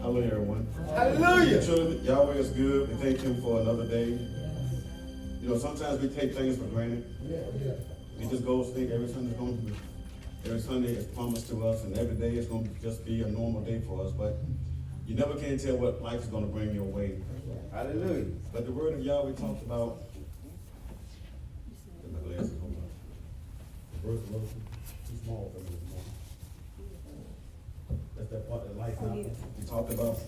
Hallelujah, everyone. Hallelujah. Children, Yahweh is good. We thank Him for another day. You know, sometimes we take things for granted. We just go think every Sunday is promised to us, and every day is going to just be a normal day for us. But you never can tell what life is going to bring your way. Hallelujah. But the word of Yahweh talks about. Verse was too small for me this morning. That's that part that life now. We talked about.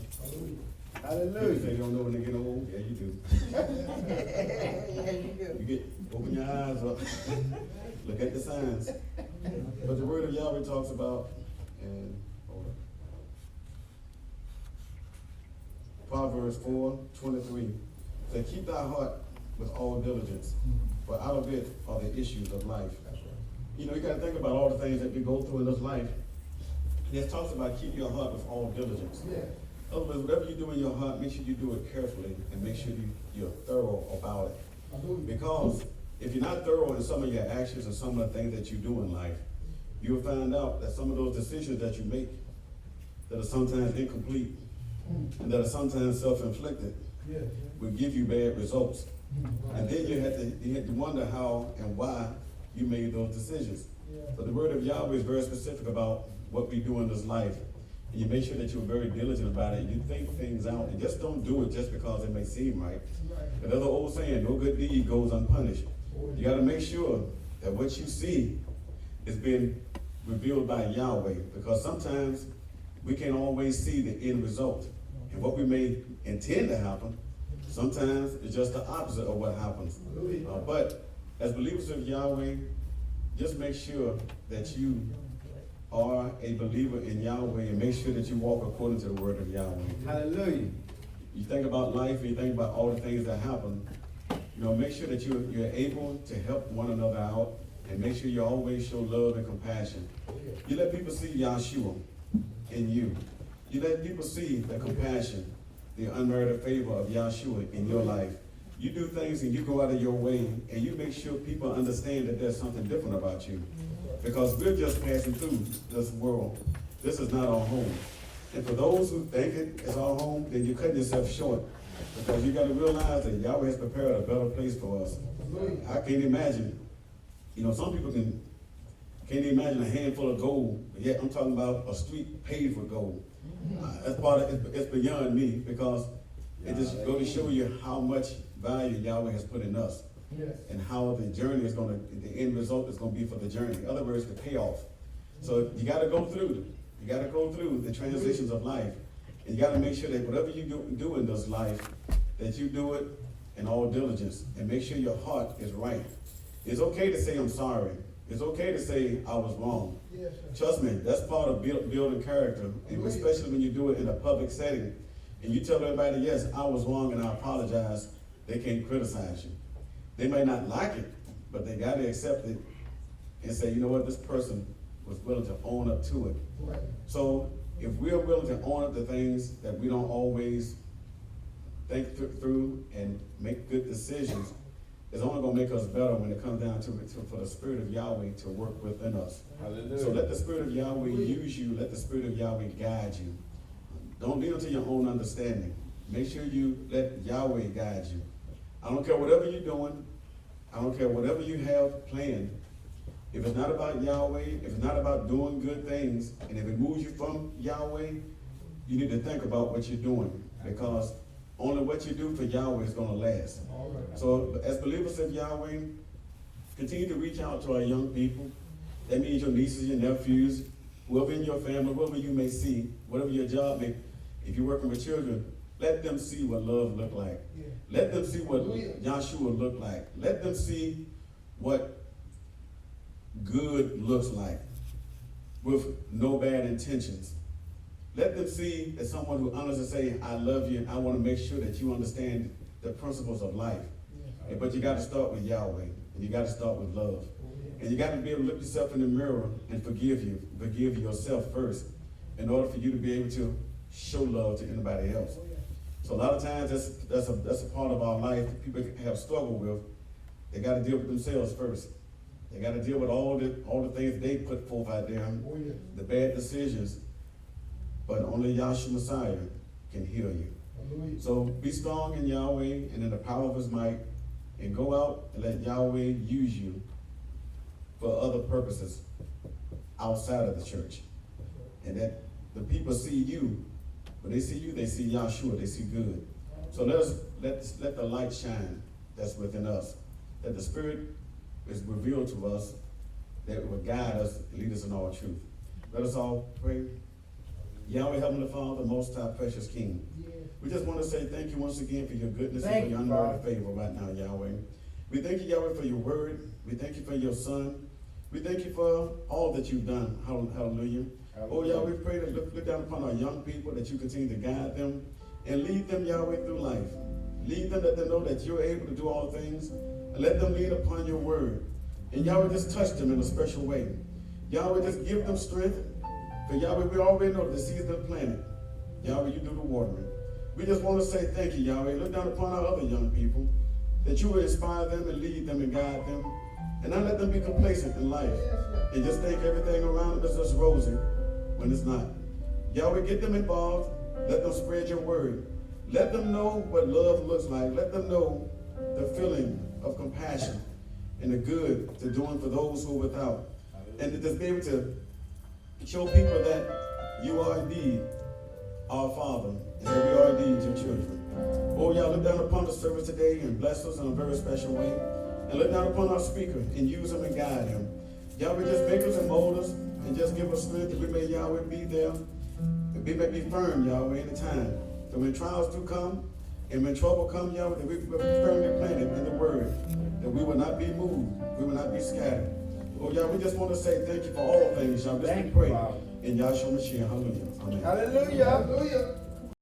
Hallelujah. You say you don't know when they get old? Yeah, you do. Yeah, you do. Open your eyes up. Look at the signs. But the word of Yahweh talks about, and hold up. Proverbs 4:23. Say, keep thy heart with all diligence, for out of it are the issues of life. You know, you got to think about all the things that we go through in this life. It talks about keep your heart with all diligence. In other words, whatever you do in your heart, make sure you do it carefully and make sure you're thorough about it. Because if you're not thorough in some of your actions and some of the things that you do in life, you'll find out that some of those decisions that you make that are sometimes incomplete and that are sometimes self-inflicted will give you bad results. And then you have to wonder how and why you made those decisions. So the word of Yahweh is very specific about what we do in this life. And you make sure that you're very diligent about it. You think things out and just don't do it just because it may seem right. But there's an old saying, no good deed goes unpunished. You got to make sure that what you see is being revealed by Yahweh, because sometimes we can't always see the end result. And what we may intend to happen, sometimes it's just the opposite of what happens. But as believers of Yahweh, just make sure that you are a believer in Yahweh and make sure that you walk according to the word of Yahweh. Hallelujah. You think about life and you think about all the things that happen. You know, make sure that you're able to help one another out, and make sure you always show love and compassion. You let people see Yahshua in you. You let people see the compassion, the unmerited favor of Yahshua in your life. You do things and you go out of your way and you make sure people understand that there's something different about you. Because we're just passing through this world. This is not our home. And for those who think it is our home, then you're cutting yourself short. Because you got to realize that Yahweh has prepared a better place for us. I can't imagine, you know, some people can't imagine a handful of gold, but yet I'm talking about a street paved with gold. It's beyond me, because it just goes to show you how much value Yahweh has put in us. And how the journey is the end result is going to be for the journey. In other words, the payoff. So you got to go through the transitions of life. And you got to make sure that whatever you do in this life, that you do it in all diligence and make sure your heart is right. It's okay to say I'm sorry. It's okay to say I was wrong. Trust me, that's part of building character, and especially when you do it in a public setting. And you tell everybody, yes, I was wrong and I apologize. They can't criticize you. They may not like it, but they got to accept it and say, you know what, this person was willing to own up to it. So if we're willing to own up to things that we don't always think through and make good decisions, it's only going to make us better when it comes down to for the Spirit of Yahweh to work within us. Hallelujah. So let the Spirit of Yahweh use you. Let the Spirit of Yahweh guide you. Don't lean to your own understanding. Make sure you let Yahweh guide you. I don't care whatever you're doing. I don't care whatever you have planned. If it's not about Yahweh, if it's not about doing good things, and if it moves you from Yahweh, you need to think about what you're doing, because only what you do for Yahweh is going to last. So as believers of Yahweh, continue to reach out to our young people. That means your nieces, your nephews, whoever in your family, whoever you may see, whatever your job may, if you're working with children, let them see what love look like. Let them see what Yahshua look like. Let them see what good looks like with no bad intentions. Let them see as someone who honestly say, I love you, and I want to make sure that you understand the principles of life. But you got to start with Yahweh, and you got to start with love. And you got to be able to look yourself in the mirror and forgive yourself first, in order for you to be able to show love to anybody else. So a lot of times that's a part of our life that people have struggled with. They got to deal with themselves first. They got to deal with all the things they put forth out there, the bad decisions. But only Yahshua Messiah can heal you. Hallelujah. So be strong in Yahweh and in the power of his might, and go out and let Yahweh use you for other purposes outside of the church. And that the people see you, when they see you, they see Yahshua, they see good. So let the light shine that's within us, that the Spirit is revealed to us, that will guide us and lead us in all truth. Let us all pray. Yahweh, Heavenly Father, Most High, Precious King. We just want to say thank you once again for your goodness and for your unmerited favor right now, Yahweh. We thank you, Yahweh, for your word. We thank you for your Son. We thank you for all that you've done. Hallelujah. Oh, Yahweh, we pray that look down upon our young people, that you continue to guide them and lead them, Yahweh, through life. Lead them, let them know that you're able to do all things, and let them lean upon your word. And Yahweh, just touch them in a special way. Yahweh, just give them strength. For Yahweh, we already know the seeds been planted. Yahweh, you do the watering. We just want to say thank you, Yahweh. Look down upon our other young people, that you will inspire them and lead them and guide them, and not let them be complacent in life and just think everything around them is just rosy when it's not. Yahweh, get them involved. Let them spread your word. Let them know what love looks like. Let them know the feeling of compassion and the good to doing for those who are without. And to just be able to show people that you are indeed our Father, and that we are indeed your children. Oh, y'all, look down upon the service today and bless us in a very special way. And look down upon our speaker and use him and guide him. Yahweh, just make us and mold us and just give us strength that we may, Yahweh, be there. And we may be firm, Yahweh, in the time. So when trials do come and when trouble comes, Yahweh, that we will be firmly planted in the word, that we will not be moved, we will not be scattered. Oh, Yahweh, we just want to say thank you for all things, Yahweh. Just pray in Yahshua Mashiach. Hallelujah. Amen. Hallelujah. Hallelujah.